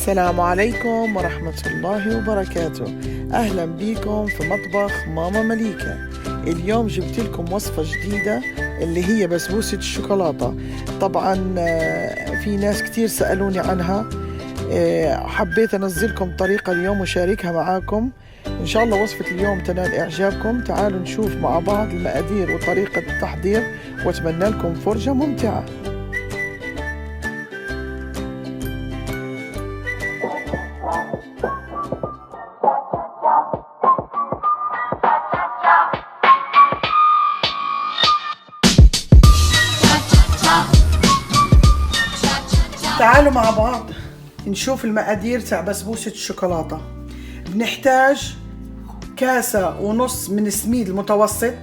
السلام عليكم ورحمة الله وبركاته. أهلا بكم في مطبخ ماما مليكة. اليوم جبت لكم وصفة جديدة اللي هي بسبوسة الشوكولاتة. طبعا في ناس كتير سألوني عنها، حبيت أنزلكم طريقة اليوم وشاركها معاكم. إن شاء الله وصفة اليوم تنال إعجابكم. تعالوا نشوف مع بعض المقادير وطريقة التحضير، وأتمنى لكم فرجة ممتعة. تعالوا مع بعض نشوف المقادير تاع بسبوسة الشوكولاتة. بنحتاج كاسة ونص من السميد المتوسط،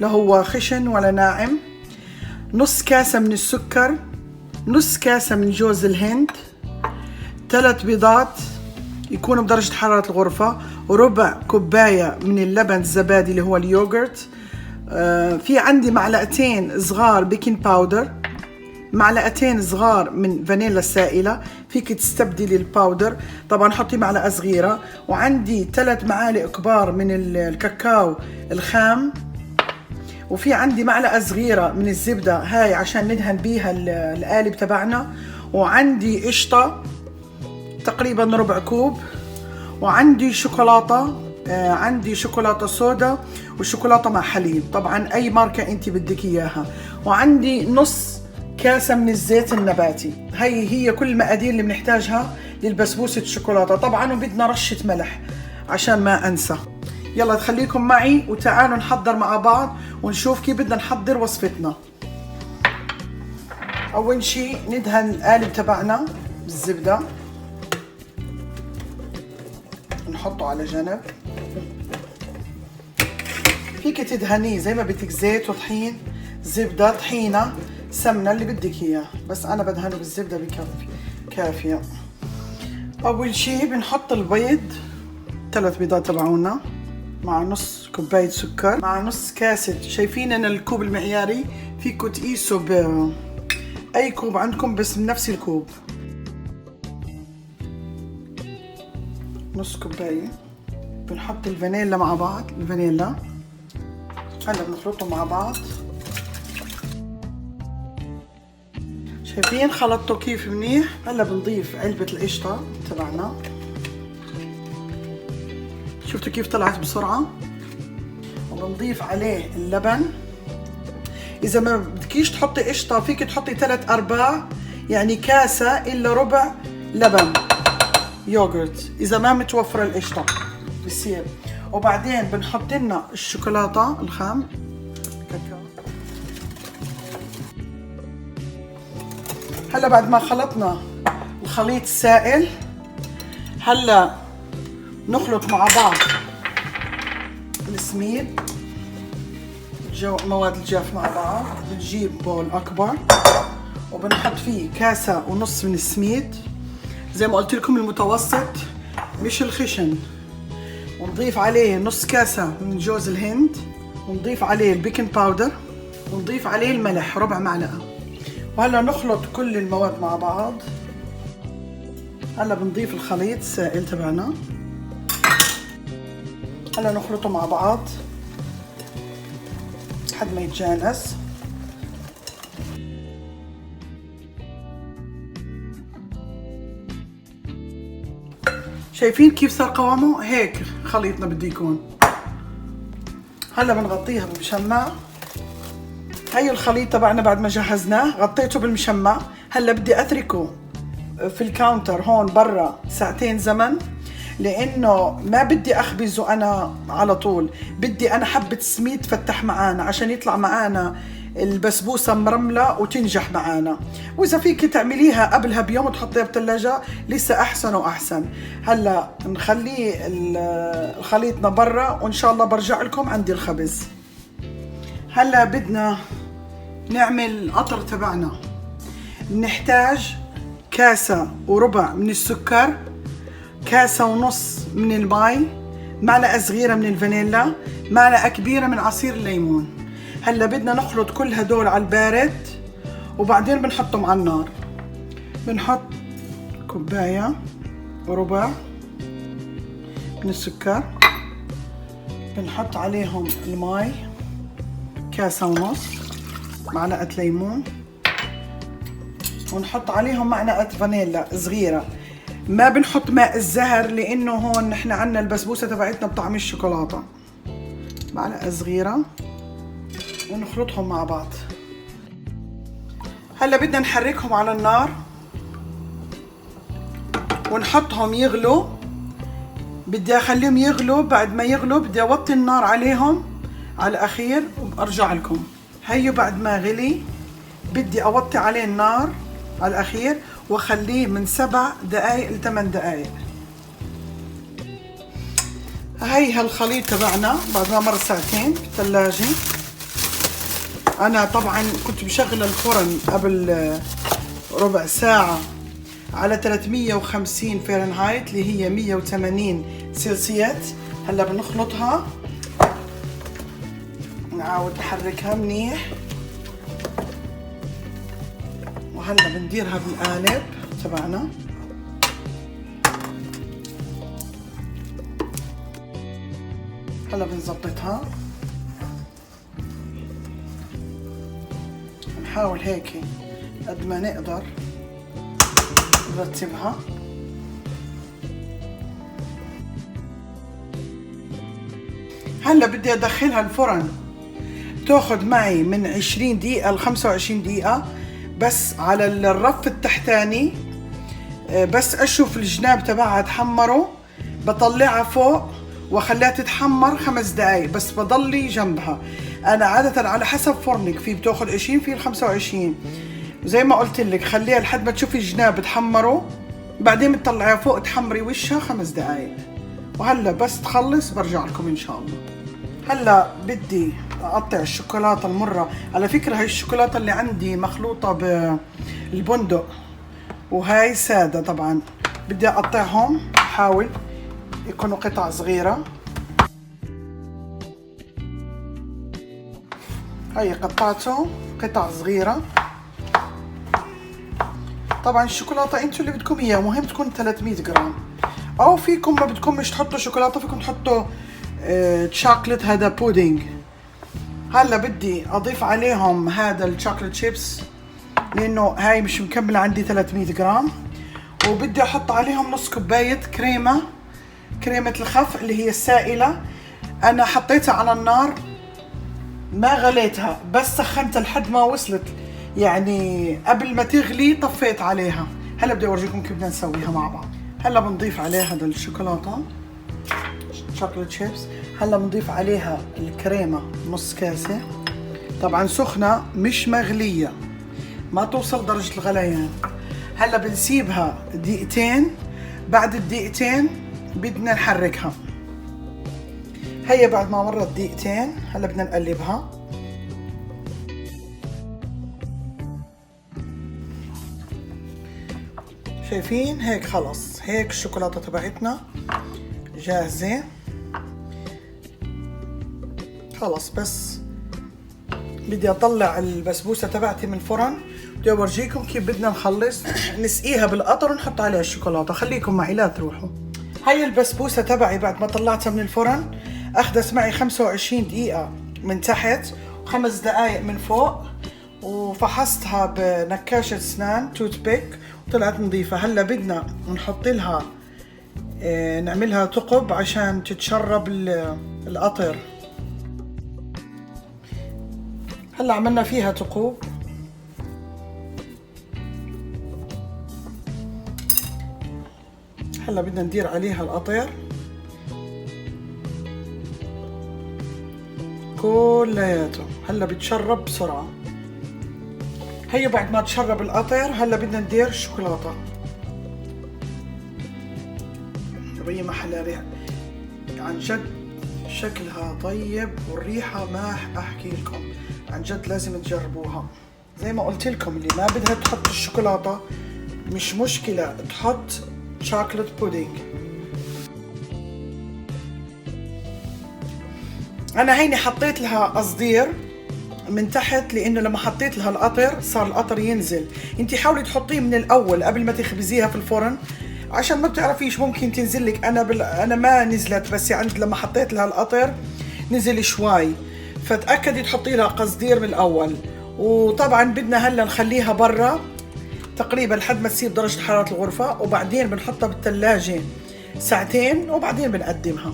لا هو خشن ولا ناعم، نص كاسة من السكر، نص كاسة من جوز الهند، 3 بيضات يكونوا بدرجة حرارة الغرفة، وربع كوباية من اللبن الزبادي اللي هو اليوغرت، في عندي معلقتين صغار بيكنج باودر، معلقتين صغار من فانيلا سائلة، فيك تستبدلي الباودر طبعا حطي معلقة صغيرة، وعندي 3 معالق كبار من الكاكاو الخام، وفي عندي معلقة صغيرة من الزبدة هاي عشان ندهن بيها القالب تبعنا، وعندي قشطة تقريبا ربع كوب، وعندي شوكولاتة، عندي شوكولاتة سودا وشوكولاتة مع حليب، طبعا أي ماركة أنت بدك إياها، وعندي نص كاسة من الزيت النباتي. هي كل المقادير اللي بنحتاجها للبسبوسة الشوكولاتة. طبعا وبدنا رشة ملح عشان ما أنسى. يلا تخليكم معي وتعالوا نحضر مع بعض ونشوف كيف بدنا نحضر وصفتنا. أول شي ندهن القالب تبعنا بالزبدة، نحطه على جنب. فيك تدهنيه زي ما بدك، زيت وطحين، زبدة، طحينة، سمنة، اللي بدك اياه، بس انا بدهنه بالزبدة بكفي كافية. اول شي بنحط البيض، 3 بيضات تبعونا، مع نص كوباية سكر، مع نص كاسة، شايفين انا الكوب المعياري، فيكم تقيسوا باي كوب عندكم بس بنفس الكوب، نص كوباية. بنحط الفانيلا مع بعض، الفانيلا هلا بنخلطهم مع بعض. شايفين خلطته كيف منيح؟ هلا بنضيف علبة القشطة تبعنا، شفتوا كيف طلعت بسرعة؟ وبنضيف عليه اللبن. إذا ما بدكيش تحطي قشطة فيك تحطي 3/4، يعني كاسة إلا ربع لبن يوغرت إذا ما متوفرة القشطة بصير. وبعدين بنحط لنا الشوكولاتة الخام، كاكاو. هلا بعد ما خلطنا الخليط السائل، هلا نخلط مع بعض السميد، مواد الجاف مع بعض. بنجيب بول اكبر وبنحط فيه كاسة ونص من السميد زي ما قلت لكم المتوسط مش الخشن، ونضيف عليه نص كاسة من جوز الهند، ونضيف عليه البيكنج باودر، ونضيف عليه الملح ربع معلقة. وهلا نخلط كل المواد مع بعض. هلا بنضيف الخليط السائل تبعنا، هلا نخلطه مع بعض لحد ما يتجانس. شايفين كيف صار قوامه؟ هيك خليطنا بده يكون. هلا بنغطيها بالمشمع. هي الخليط تبعنا بعد ما جهزناه غطيته بالمشمع. هلا بدي اتركه في الكاونتر هون برا ساعتين زمن، لانه ما بدي اخبزه انا على طول، بدي انا حبة سميد تفتح معانا عشان يطلع معانا البسبوسة مرملة وتنجح معانا. واذا فيك تعمليها قبلها بيوم وتحطيها بالثلاجة لسه احسن واحسن. هلا نخليه خليطنا برا، وان شاء الله برجع لكم عندي الخبز. هلا بدنا نعمل القطر تبعنا. بنحتاج كاسة وربع من السكر، كاسة ونص من الماء، معلقة صغيرة من الفانيلا، معلقة كبيرة من عصير الليمون. هلا بدنا نخلط كل هدول على البارد، وبعدين بنحطهم على النار. بنحط كوباية وربع من السكر. بنحط عليهم المي كاسة ونص، معلقة ليمون، ونحط عليهم معلقة فانيلا صغيرة. ما بنحط ماء الزهر لانه هون نحن عنا البسبوسة تبعتنا بطعم الشوكولاتة. معلقة صغيرة ونخلطهم مع بعض. هلا بدنا نحركهم على النار ونحطهم يغلوا. بدي اخليهم يغلوا، بعد ما يغلوا بدي اوطي النار عليهم على الاخير وارجع لكم. هيو بعد ما غلي بدي اوطي عليه النار على الاخير واخليه من 7 دقايق ل 8 دقايق. هي هالخليط تبعنا بعد ما مر ساعتين بالثلاجة. انا طبعا كنت مشغله الفرن قبل ربع ساعة على 350 فahrenheit اللي هي 180 سلسيوس. هلا بنخلطها، نعاود نحركها منيح، وهلا بنديرها بالقالب تبعنا. هلا بنظبطها، نحاول هيك قد ما نقدر نرتبها. هلا بدي ادخلها الفرن، تاخذ معي من 20 دقيقة ل 25 دقيقة بس على الرف التحتاني. بس اشوف الجناب تبعها تحمروا بطلعها فوق واخليها تتحمر 5 دقايق بس، بضلي جنبها. انا عادة على حسب فرنك، في بتاخذ 20 في 25. زي ما قلت لك خليها لحد ما تشوفي الجناب تحمروا، بعدين بتطلعيها فوق تحمري وشها 5 دقايق. وهلا بس تخلص برجع لكم ان شاء الله. هلا بدي اقطع الشوكولاته المره. على فكره هاي الشوكولاته اللي عندي مخلوطه بالبندق وهاي ساده. طبعا بدي اقطعهم، احاول يكونوا قطع صغيره. هاي قطعته قطع صغيره. طبعا الشوكولاته انتوا اللي بدكم اياه، مهم تكون 300 جرام، او فيكم ما بدكم مش تحطوا شوكولاته فيكم تحطوا شوكليت هذا بودينج. هلا بدي اضيف عليهم هذا الشوكليت شيبس لانه هاي مش مكمله عندي 300 جرام، وبدي احط عليهم نص كوبايه كريمه الخف اللي هي السائله. انا حطيتها على النار ما غليتها، بس سخنتها لحد ما وصلت يعني قبل ما تغلي طفيت عليها. هلا بدي اورجيكم كيف بدنا نسويها مع بعض. هلا بنضيف عليها هذا الشوكولاته شوكليت شيبس. هلا بنضيف عليها الكريمه نص كاسه، طبعا سخنه مش مغليه، ما توصل درجه الغليان. هلا بنسيبها دقيقتين، بعد الدقيقتين بدنا نحركها. هيا بعد ما مرت دقيقتين هلا بدنا نقلبها. شايفين هيك خلص، هيك الشوكولاته تبعتنا جاهزه خلص. بس بدي اطلع البسبوسه تبعتي من الفرن، بدي اورجيكم كيف بدنا نخلص. نسقيها بالقطر ونحط عليها الشوكولاته. خليكم معي لا تروحوا. هاي البسبوسه تبعي بعد ما طلعتها من الفرن اخذت معي 25 دقيقه من تحت و5 دقائق من فوق، وفحصتها بنكاشه اسنان توت بيك وطلعت نظيفه. هلا بدنا نحط لها نعملها ثقب عشان تتشرب القطر. هلا عملنا فيها ثقوب. هلا بدنا ندير عليها القطر كلياته. هلا بتشرب بسرعه. هي بعد ما تشرب القطر هلا بدنا ندير الشوكولاته. بي محلها ريحه عن جد شكلها طيب والريحه ما احكي لكم، عن جد لازم تجربوها. زي ما قلت لكم اللي ما بدها تحط الشوكولاته مش مشكله، تحط شوكليت بودينج. انا هيني حطيت لها قصدير من تحت لانه لما حطيت لها القطر صار القطر ينزل. انت حاولي تحطيه من الاول قبل ما تخبزيها في الفرن عشان ما بتعرفيش ممكن تنزل لك. انا ما نزلت، بس عند لما حطيت لها القطر نزل شوي، فتأكدي تحطي لها قصدير من الاول. وطبعا بدنا هلا نخليها برا تقريبا لحد ما تصير درجة حرارة الغرفة، وبعدين بنحطها بالثلاجة ساعتين وبعدين بنقدمها،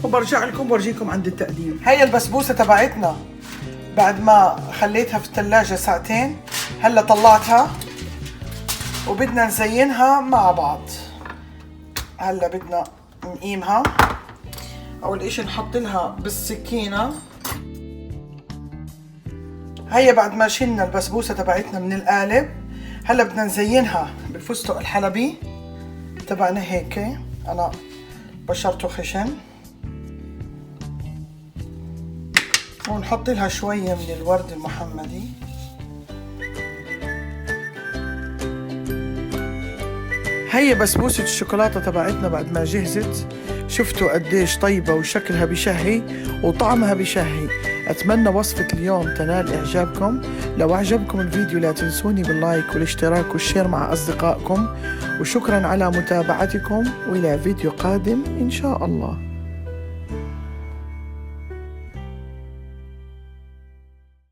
وبرجع لكم بورجيكم عند التقديم. هي البسبوسة تبعتنا بعد ما خليتها في الثلاجة ساعتين، هلا طلعتها وبدنا نزينها مع بعض. هلا بدنا نقيمها. اول اشي نحط لها بالسكينة. هي بعد ما شلنا البسبوسة تبعتنا من القالب، هلا بدنا نزينها بالفستق الحلبي تبعنا هيك. انا بشرته خشن، ونحط لها شوية من الورد المحمدي. هي بسبوسة الشوكولاتة تبعتنا بعد ما جهزت. شفتوا قديش طيبة وشكلها بشهي وطعمها بشهي. أتمنى وصفة اليوم تنال إعجابكم. لو أعجبكم الفيديو لا تنسوني باللايك والاشتراك والشير مع أصدقائكم، وشكرا على متابعتكم، وإلى فيديو قادم إن شاء الله.